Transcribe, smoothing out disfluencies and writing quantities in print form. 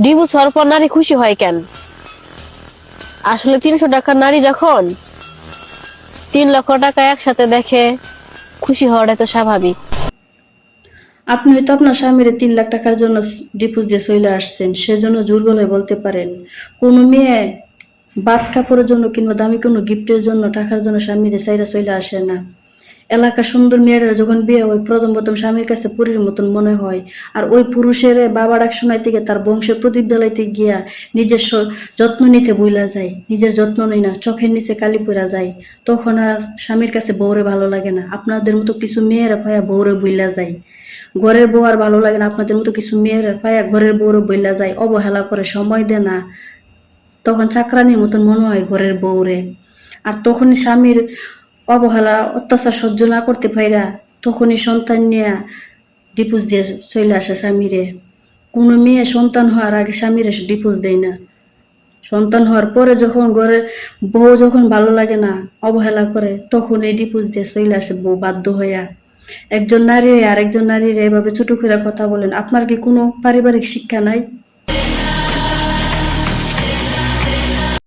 Divorce হওয়ার পর নারী খুশি হয় কেন? আসলে 300 টাকার নারী যখন 3 লক্ষ টাকা একসাথে দেখে, খুশি হওয়াটা তো স্বাভাবিক। আপনি হয়তো আপনার স্বামীর 3 লাখ টাকার জন্য ডিভোর্স দিয়ে চলে আসছেন, সেজন্য জোর গলায় বলতে পারেন কোনো মেয়ে বাদ কাপড়ের জন্য কিংবা দামি কোনো গিফটের জন্য টাকার জন্য স্বামীর চাইরা চলে আসে না। এলাকার সুন্দর মেয়েরা যখন বিয়ে হয় প্রথম স্বামীর কাছে পরীর মতন মনে হয়, আর ওই পুরুষের বাবা ডাক শোনাইতে গিয়ে তার বংশের প্রদীপ জ্বালাইতে গিয়া নিজের যত্ন নিতে ভুলা যায়, নিজের যত্ন নেই না, চোখের নিচে কালি পড়া যায়, তখন আর স্বামীর কাছে বউরে ভালো লাগে না। আপনাদের মতো কিছু মেয়েরা ভাইয়া বউরে ভুলা যায়, ঘরের বউ আর ভালো লাগে না। আপনাদের মতো কিছু মেয়েরা ভাইয়া ঘরের বউরে ভুলা যায়, অবহেলা করে, সময় দেয় না, তখন চাকরানির মতন মনে হয় ঘরের বউরে। আর তখনই স্বামীর অবহেলা অত্যাচার সহ্য না করতে পাইরা তখনই সন্তান নিয়ে ডিভোর্স দিয়ে চলে আসে স্বামীরে। কোনো মেয়ে সন্তান হওয়ার আগে স্বামীরে ডিভোর্স দেয় না, সন্তান হওয়ার পরে যখন ঘরে বউ যখন ভালো লাগে না, অবহেলা করে, তখন এই ডিভোর্স দিয়ে চলে আসে বউ বাধ্য হইয়া। একজন নারী আরেকজন নারীর এভাবে ছোট করে কথা বলেন, আপনার কি কোনো পারিবারিক শিক্ষা নাই?